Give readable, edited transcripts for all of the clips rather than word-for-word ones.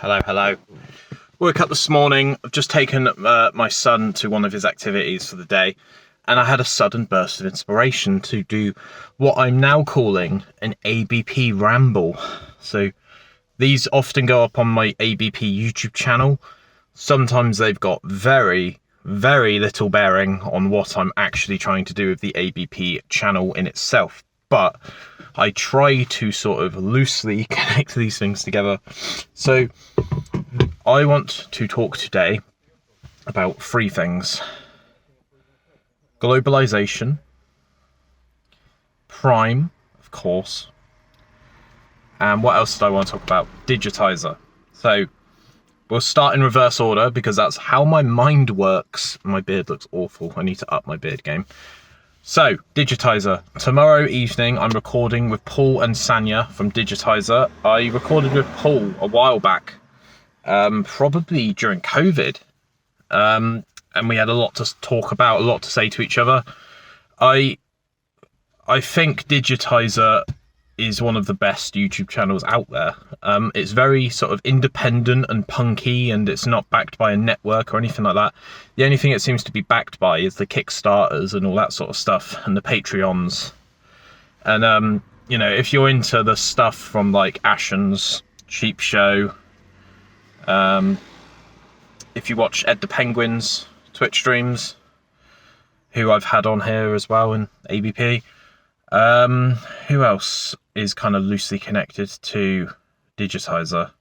Hello, hello. Woke up this morning, I've just taken my son to one of his activities for the day, and I had a sudden burst of inspiration to do what I'm now calling an ABP ramble. So these often go up on my ABP YouTube channel. Sometimes they've got very, very little bearing on what I'm actually trying to do with the ABP channel in itself, but I try to sort of loosely connect these things together. So I want to talk today about three things: globalization, Prime, of course, and what else did I want to talk about? Digitizer. So we'll start in reverse order because that's how my mind works. My beard looks awful. I need to up my beard game. So, Digitizer. Tomorrow evening, I'm recording with Paul and Sanya from Digitizer. I recorded with Paul a while back, probably during COVID. And we had a lot to talk about, a lot to say to each other. I think Digitizer is one of the best YouTube channels out there. It's very sort of independent and punky, and it's not backed by a network or anything like that. The only thing it seems to be backed by is the Kickstarters and all that sort of stuff, and the Patreons. And if you're into the stuff from like Ashen's, Cheap Show, if you watch Ed the Penguin's Twitch streams, who I've had on here as well in ABP. Who else is kind of loosely connected to Digitizer?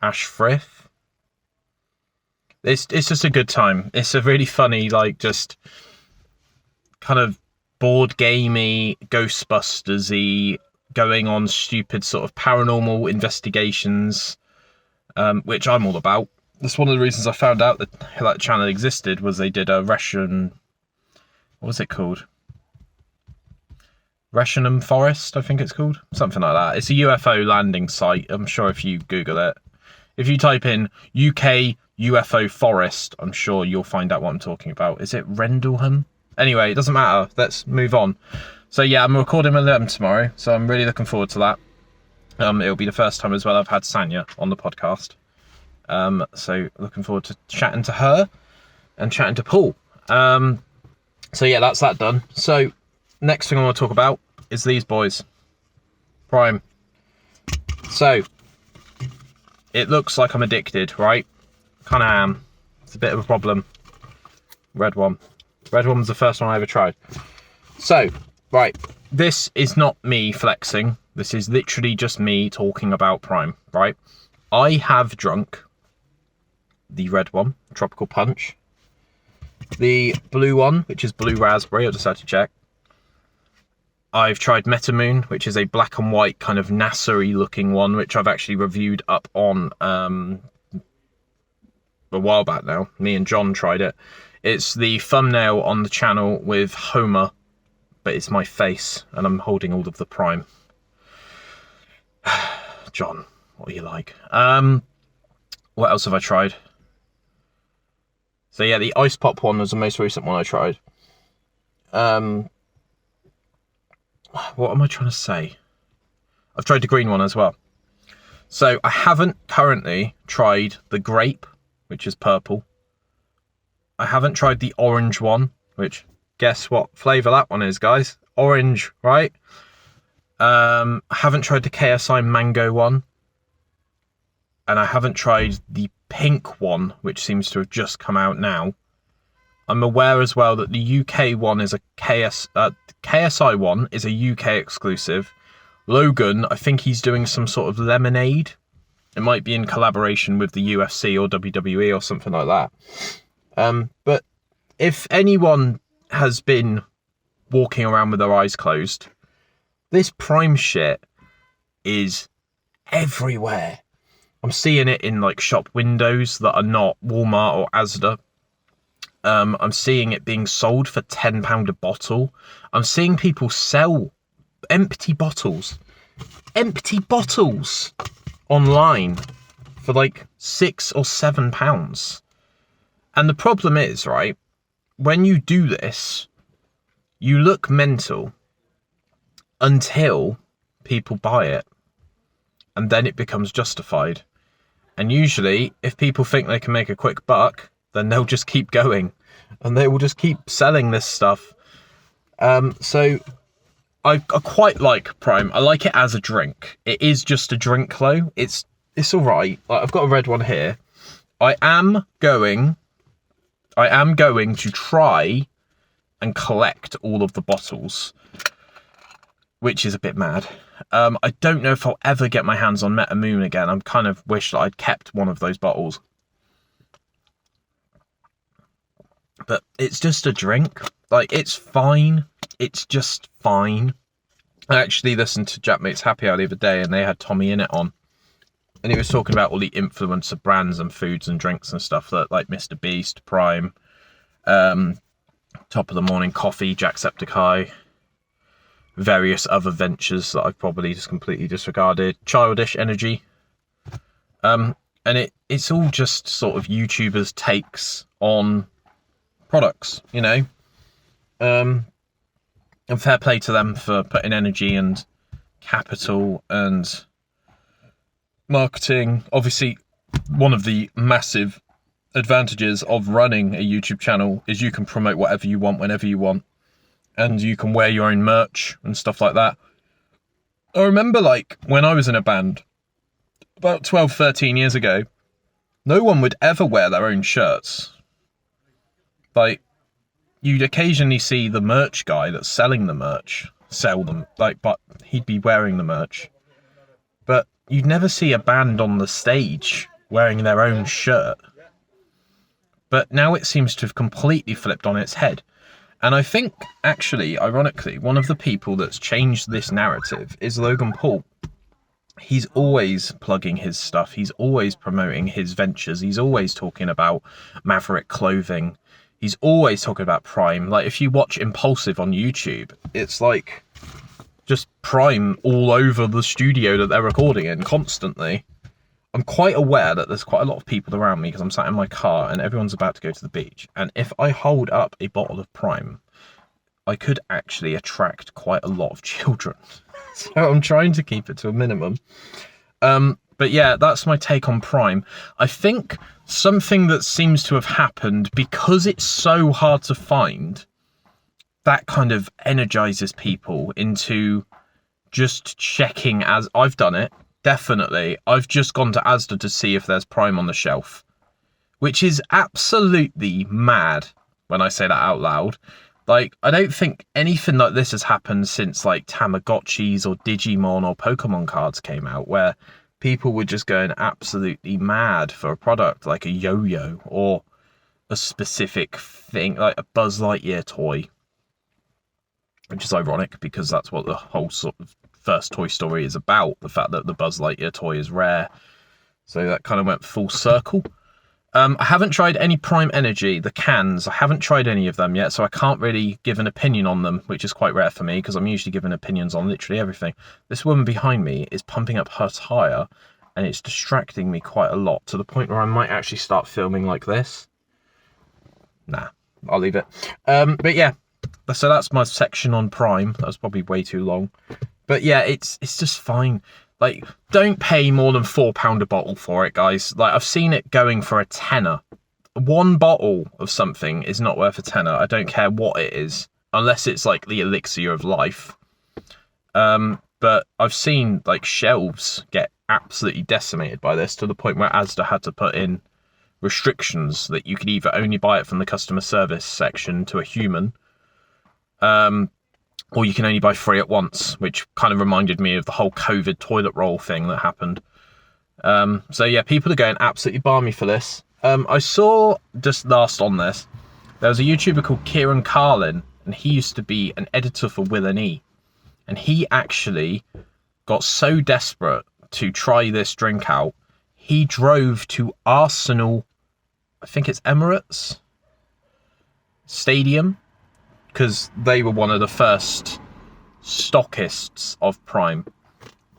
Ash Frith. It's just a good time. It's a really funny, like, just kind of board gamey, Ghostbusters-y, going on stupid sort of paranormal investigations, which I'm all about. That's one of the reasons I found out that channel existed, was they did a Russian, what was it called? Reshenham Forest, I think it's called. Something like that. It's a UFO landing site. I'm sure if you Google it. If you type in UK UFO Forest, I'm sure you'll find out what I'm talking about. Is it Rendlesham? Anyway, it doesn't matter. Let's move on. So yeah, I'm recording with them tomorrow, so I'm really looking forward to that. It'll be the first time as well I've had Sanya on the podcast. So looking forward to chatting to her and chatting to Paul. So yeah, that's that done. So next thing I want to talk about is these boys. Prime. So, it looks like I'm addicted, right? Kind of am. It's a bit of a problem. Red one. Red one was the first one I ever tried. So, right. This is not me flexing. This is literally just me talking about Prime, right? I have drunk the red one, Tropical Punch. The blue one, which is Blue Raspberry, I just had to check. I've tried Metamoon, which is a black and white kind of NASA-y looking one, which I've actually reviewed up on a while back now. Me and John tried it. It's the thumbnail on the channel with Homer, but it's my face, and I'm holding all of the Prime. John, what are you like? What else have I tried? So yeah, the Ice Pop one was the most recent one I tried. What am I trying to say? I've tried the green one as well. So I haven't currently tried the grape, which is purple. I haven't tried the orange one, which, guess what flavour that one is, guys? Orange, right? I haven't tried the KSI mango one. And I haven't tried the pink one, which seems to have just come out now. I'm aware as well that the UK one is a KSI one is a UK exclusive. Logan, I think he's doing some sort of lemonade. It might be in collaboration with the UFC or WWE or something like that. But if anyone has been walking around with their eyes closed, this Prime shit is everywhere. I'm seeing it in like shop windows that are not Walmart or Asda. I'm seeing it being sold for £10 a bottle. I'm seeing people sell empty bottles online for like £6 or £7. And the problem is, right, when you do this, you look mental until people buy it, and then it becomes justified. And usually, if people think they can make a quick buck, then they'll just keep going. And they will just keep selling this stuff. So I quite like Prime. I like it as a drink. It is just a drink, though. It's all right. Like, I've got a red one here. I am going to try and collect all of the bottles, which is a bit mad. I don't know if I'll ever get my hands on Meta Moon again. I'm kind of wish that I'd kept one of those bottles. But it's just a drink. Like, it's fine. It's just fine. I actually listened to Jack Mate's Happy Hour the other day, and they had Tommy in it on. And he was talking about all the influencer brands and foods and drinks and stuff that, like Mr. Beast, Prime, Top of the Morning Coffee, Jacksepticeye, various other ventures that I've probably just completely disregarded, Childish Energy. And it's all just sort of YouTubers' takes on products, you know. And fair play to them for putting energy and capital and marketing. Obviously, one of the massive advantages of running a YouTube channel is you can promote whatever you want whenever you want, and you can wear your own merch and stuff like that. I remember, like, when I was in a band about 12, 13 years ago, no one would ever wear their own shirts. Like, you'd occasionally see the merch guy that's selling the merch sell them, like, but he'd be wearing the merch. But you'd never see a band on the stage wearing their own shirt. But now it seems to have completely flipped on its head. And I think, actually, ironically, one of the people that's changed this narrative is Logan Paul. He's always plugging his stuff. He's always promoting his ventures. He's always talking about Maverick clothing. He's always talking about Prime. Like, if you watch Impulsive on YouTube, it's like just Prime all over the studio that they're recording in constantly. I'm quite aware that there's quite a lot of people around me because I'm sat in my car and everyone's about to go to the beach. And if I hold up a bottle of Prime, I could actually attract quite a lot of children. So I'm trying to keep it to a minimum. But yeah, that's my take on Prime. I think something that seems to have happened, because it's so hard to find, that kind of energizes people into just checking, as I've done it. Definitely. I've just gone to Asda to see if there's Prime on the shelf, which is absolutely mad when I say that out loud. Like, I don't think anything like this has happened since, like, Tamagotchis or Digimon or Pokemon cards came out, where people were just going absolutely mad for a product like a yo-yo or a specific thing, like a Buzz Lightyear toy. Which is ironic, because that's what the whole sort of first Toy Story is about, the fact that the Buzz Lightyear toy is rare. So that kind of went full circle. I haven't tried any Prime Energy, the cans. I haven't tried any of them yet, so I can't really give an opinion on them, which is quite rare for me, because I'm usually giving opinions on literally everything. This woman behind me is pumping up her tyre, and it's distracting me quite a lot, to the point where I might actually start filming like this. Nah, I'll leave it. But yeah, so that's my section on Prime. That was probably way too long. But yeah, it's just fine. Like, don't pay more than £4 a bottle for it, guys. Like, I've seen it going for a tenner. One bottle of something is not worth a tenner. I don't care what it is, unless it's like the elixir of life. But I've seen, like, shelves get absolutely decimated by this, to the point where Asda had to put in restrictions that you could either only buy it from the customer service section to a human, or you can only buy 3 at once, which kind of reminded me of the whole COVID toilet roll thing that happened. So yeah, people are going absolutely balmy for this. I saw, just last on this, there was a YouTuber called Kieran Carlin, and he used to be an editor for Will and E. And he actually got so desperate to try this drink out, he drove to Arsenal, I think it's Emirates Stadium, because they were one of the first stockists of Prime.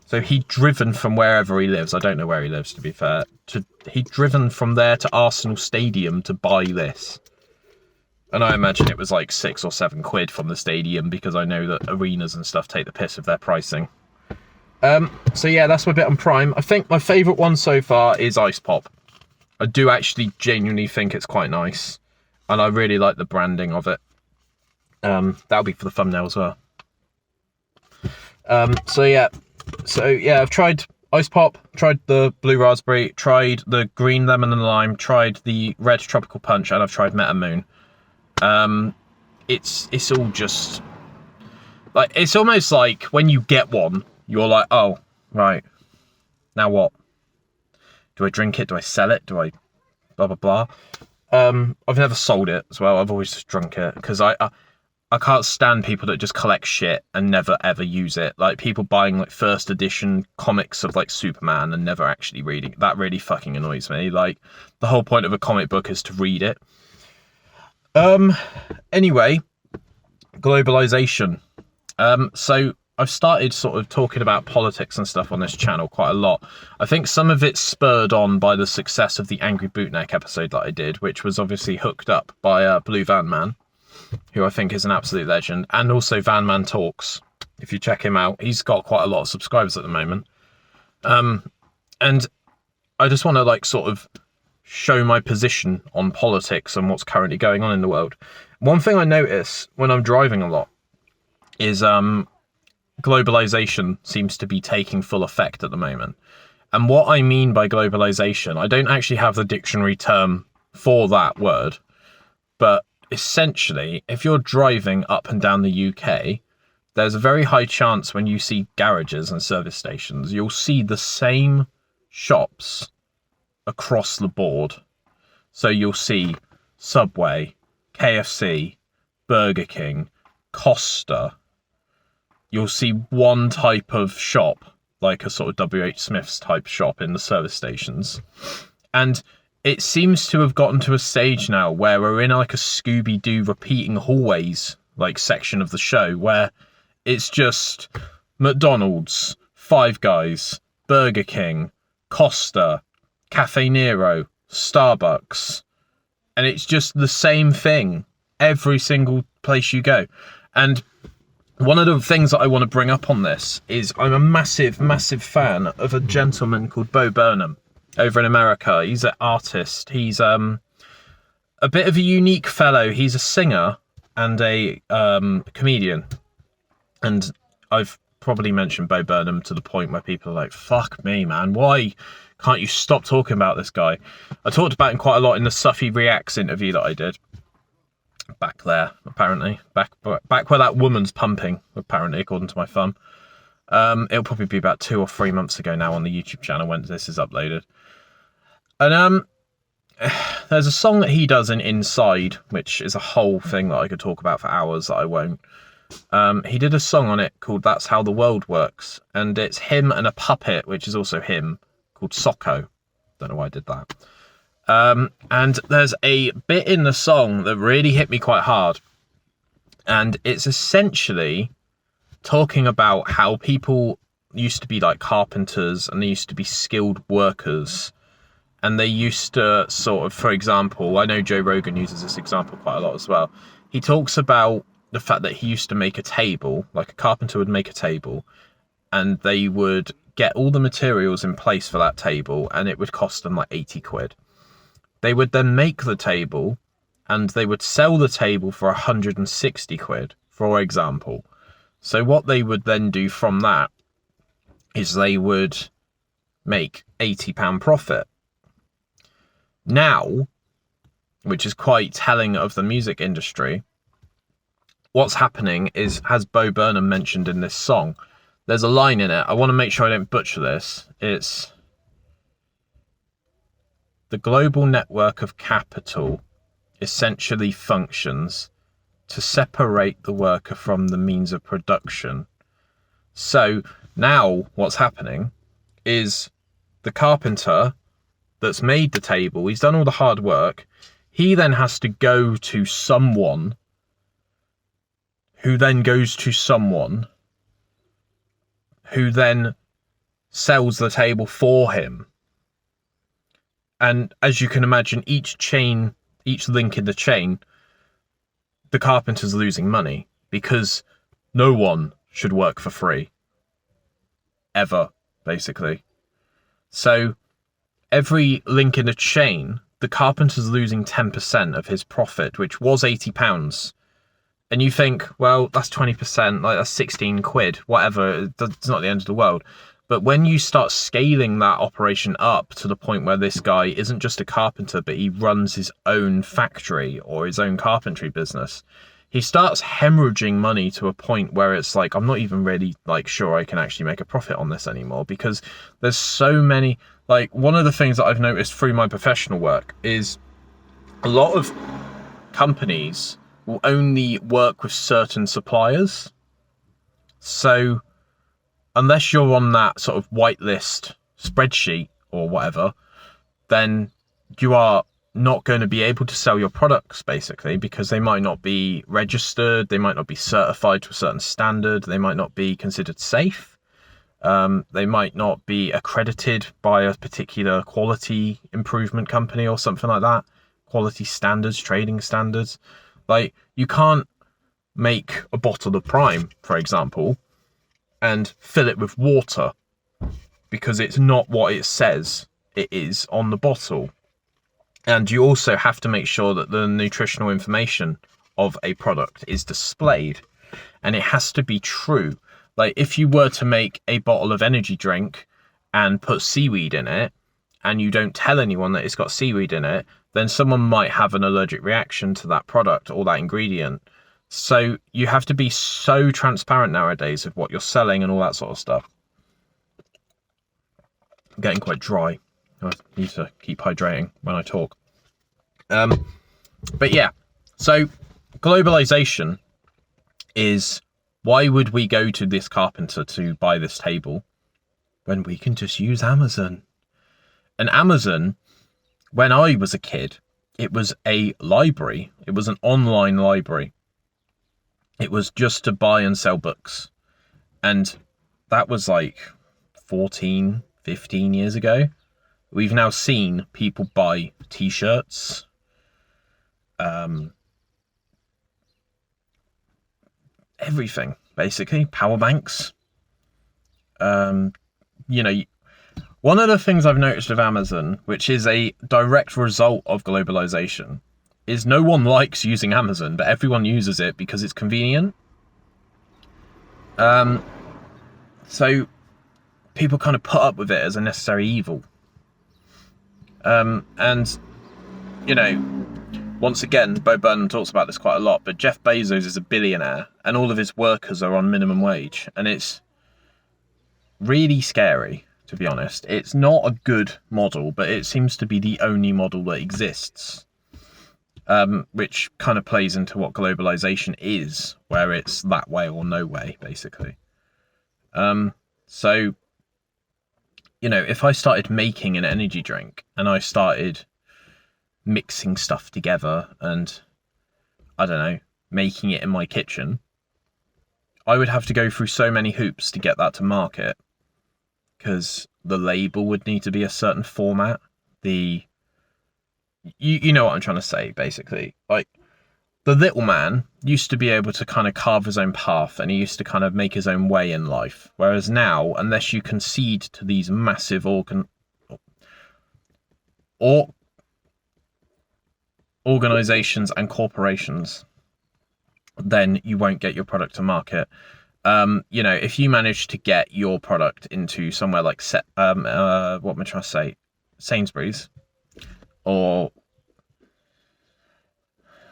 So he'd driven from wherever he lives, I don't know where he lives, to be fair, he'd driven from there to Arsenal Stadium to buy this. And I imagine it was like £6 or £7 from the stadium, because I know that arenas and stuff take the piss of their pricing. So yeah, that's my bit on Prime. I think my favourite one so far is Ice Pop. I do actually genuinely think it's quite nice, and I really like the branding of it. That'll be for the thumbnail as well. So yeah, I've tried Ice Pop, tried the blue raspberry, tried the green lemon and lime, tried the red tropical punch, and I've tried Meta Moon. It's all just like, it's almost like when you get one, you're like, oh right, now what? Do I drink it? Do I sell it? Do I blah blah blah? I've never sold it as well. I've always just drunk it because I can't stand people that just collect shit and never ever use it. Like people buying like first edition comics of like Superman and never actually reading. That really fucking annoys me. Like the whole point of a comic book is to read it. Anyway, globalization. So I've started sort of talking about politics and stuff on this channel quite a lot. I think some of it's spurred on by the success of the Angry Bootneck episode that I did, which was obviously hooked up by Blue Van Man, who I think is an absolute legend, and also Van Man Talks. If you check him out, he's got quite a lot of subscribers at the moment. And I just want to like sort of show my position on politics and what's currently going on in the world. One thing I notice when I'm driving a lot is globalization seems to be taking full effect at the moment. And what I mean by globalization, I don't actually have the dictionary term for that word, but essentially, if you're driving up and down the UK, there's a very high chance when you see garages and service stations, you'll see the same shops across the board. So you'll see Subway, KFC, Burger King, Costa. You'll see one type of shop, like a sort of WH Smith's type shop in the service stations. And it seems to have gotten to a stage now where we're in like a Scooby-Doo repeating hallways like section of the show, where it's just McDonald's, Five Guys, Burger King, Costa, Cafe Nero, Starbucks, and it's just the same thing every single place you go. And one of the things that I want to bring up on this is I'm a massive fan of a gentleman called Bo Burnham over in America. He's an artist. He's a bit of a unique fellow. He's a singer and a comedian. And I've probably mentioned Bo Burnham to the point where people are like, fuck me, man, why can't you stop talking about this guy? I talked about him quite a lot in the Suffy Reacts interview that I did. Back there, apparently. Back where that woman's pumping, apparently, according to my thumb. It'll probably be about 2 or 3 months ago now on the YouTube channel when this is uploaded. And there's a song that he does in Inside, which is a whole thing that I could talk about for hours that I won't. He did a song on it called That's How the World Works, and it's him and a puppet, which is also him, called Socko. Don't know why I did that. And there's a bit in the song that really hit me quite hard. And it's essentially talking about how people used to be like carpenters and they used to be skilled workers. And they used to sort of, for example, I know Joe Rogan uses this example quite a lot as well. He talks about the fact that he used to make a table, like a carpenter would make a table, and they would get all the materials in place for that table, and it would cost them like 80 quid. They would then make the table, and they would sell the table for 160 quid, for example. So what they would then do from that is they would make £80 profit. Now, which is quite telling of the music industry, what's happening is, as Bo Burnham mentioned in this song, there's a line in it. I want to make sure I don't butcher this. It's the global network of capital essentially functions to separate the worker from the means of production. So now what's happening is the carpenter that's made the table, he's done all the hard work, he then has to go to someone who then goes to someone who then sells the table for him. And as you can imagine, each link in the chain, the carpenter's losing money because no one should work for free. ever, basically. So every link in a chain, the carpenter's losing 10% of his profit, which was £80. And you think, well, that's 20%, like that's 16 quid, whatever, it's not the end of the world. But when you start scaling that operation up to the point where this guy isn't just a carpenter, but he runs his own factory or his own carpentry business, he starts hemorrhaging money to a point where it's like, I'm not even really like sure I can actually make a profit on this anymore, because there's so many. Like, one of the things that I've noticed through my professional work is a lot of companies will only work with certain suppliers. So unless you're on that sort of whitelist spreadsheet or whatever, then you are not going to be able to sell your products, basically, because they might not be registered, they might not be certified to a certain standard, they might not be considered safe, they might not be accredited by a particular quality improvement company or something like that, quality standards, trading standards. Like, you can't make a bottle of Prime, for example, and fill it with water because it's not what it says it is on the bottle. And you also have to make sure that the nutritional information of a product is displayed, and it has to be true. Like, if you were to make a bottle of energy drink and put seaweed in it, and you don't tell anyone that it's got seaweed in it, then someone might have an allergic reaction to that product or that ingredient. So you have to be so transparent nowadays of what you're selling and all that sort of stuff. I'm getting quite dry. I need to keep hydrating when I talk. But yeah, so globalization is, why would we go to this carpenter to buy this table when we can just use Amazon? And Amazon, when I was a kid, it was a library. It was an online library. It was just to buy and sell books. And that was like 14, 15 years ago. We've now seen people buy t-shirts, everything, basically, power banks. You know, one of the things I've noticed with Amazon, which is a direct result of globalization, is no one likes using Amazon, but everyone uses it because it's convenient. So people kind of put up with it as a necessary evil. And, you know, once again, Bo Burnham talks about this quite a lot, but Jeff Bezos is a billionaire and all of his workers are on minimum wage. And it's really scary, to be honest. It's not a good model, but it seems to be the only model that exists. Which kind of plays into what globalization is, where it's that way or no way, basically. So, you know, if I started making an energy drink and I started mixing stuff together and, I don't know, making it in my kitchen, I would have to go through so many hoops to get that to market, because the label would need to be a certain format. You know what I'm trying to say, basically. Like, the little man used to be able to kind of carve his own path, and he used to kind of make his own way in life. Whereas now, unless you concede to these massive organizations and corporations, then you won't get your product to market. You know, if you manage to get your product into somewhere like what am I trying to say, Sainsbury's, or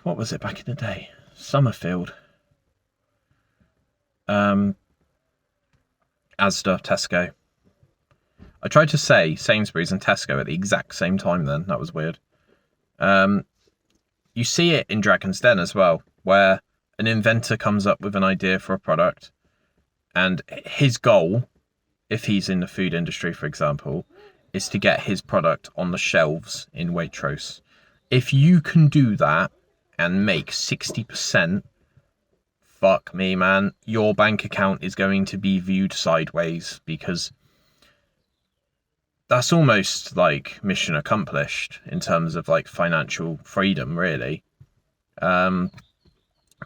what was it back in the day, Summerfield, Asda, Tesco. I tried to say Sainsbury's and Tesco at the exact same time then. That was weird. You see it in Dragon's Den as well, where an inventor comes up with an idea for a product, and his goal, if he's in the food industry, for example, is to get his product on the shelves in Waitrose. If you can do that and make 60%, fuck me, man, your bank account is going to be viewed sideways, because that's almost like mission accomplished in terms of like financial freedom, really.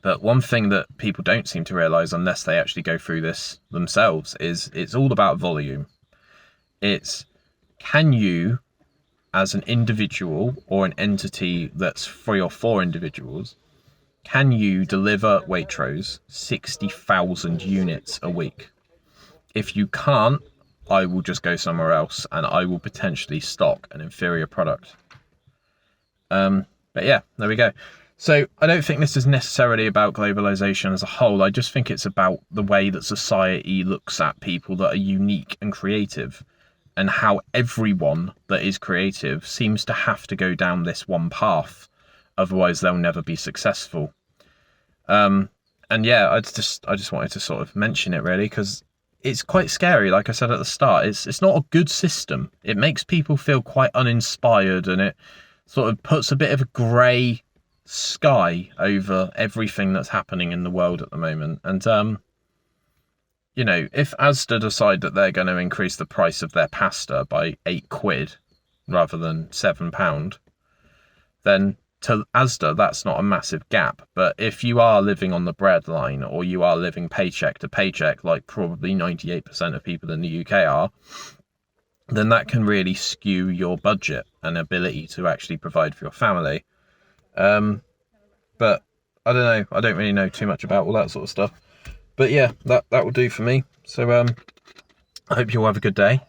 But one thing that people don't seem to realize unless they actually go through this themselves is it's all about volume. It's, can you, as an individual or an entity that's 3 or 4 individuals, can you deliver Waitrose 60,000 units a week? If you can't, I will just go somewhere else and I will potentially stock an inferior product. But yeah, there we go. So I don't think this is necessarily about globalization as a whole. I just think it's about the way that society looks at people that are unique and creative, and how everyone that is creative seems to have to go down this one path. Otherwise, they'll never be successful. And yeah, I just wanted to sort of mention it really, because it's quite scary. Like I said at the start, it's not a good system. It makes people feel quite uninspired, and it sort of puts a bit of a grey sky over everything that's happening in the world at the moment. And you know, if Asda decide that they're going to increase the price of their pasta by £8 rather than £7, then to Asda that's not a massive gap. But if you are living on the breadline, or you are living paycheck to paycheck, like probably 98% of people in the UK are, then that can really skew your budget and ability to actually provide for your family. But I don't know. I don't really know too much about all that sort of stuff. But yeah, that will do for me. So I hope you all have a good day.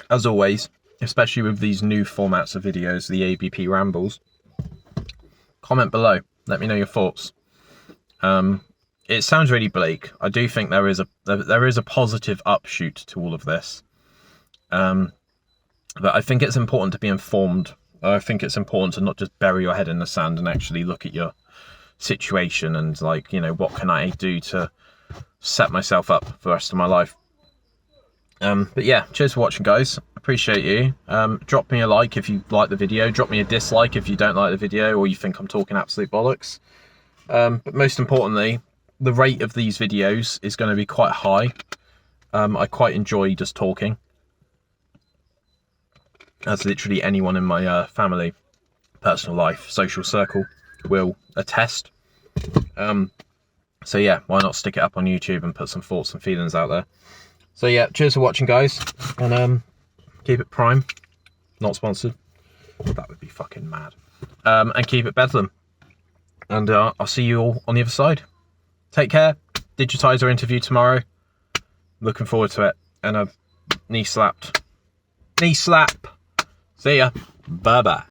As always, especially with these new formats of videos, the ABP Rambles, comment below. Let me know your thoughts. It sounds really bleak. I do think there is a positive upshoot to all of this. But I think it's important to be informed. I think it's important to not just bury your head in the sand and actually look at your situation and, like, you know, what can I do to set myself up for the rest of my life. But yeah, cheers for watching, guys. Appreciate you. Drop me a like if you like the video. Drop me a dislike if you don't like the video or you think I'm talking absolute bollocks. But most importantly, the rate of these videos is going to be quite high. I quite enjoy just talking, as literally anyone in my family, personal life, social circle will attest. So yeah, why not stick it up on YouTube and put some thoughts and feelings out there. So yeah, cheers for watching, guys, and keep it prime. Not sponsored. That would be fucking mad. And keep it bedlam. And I'll see you all on the other side. Take care. Digitizer interview tomorrow. Looking forward to it. And I've knee slapped. Knee slap. See ya. Bye bye.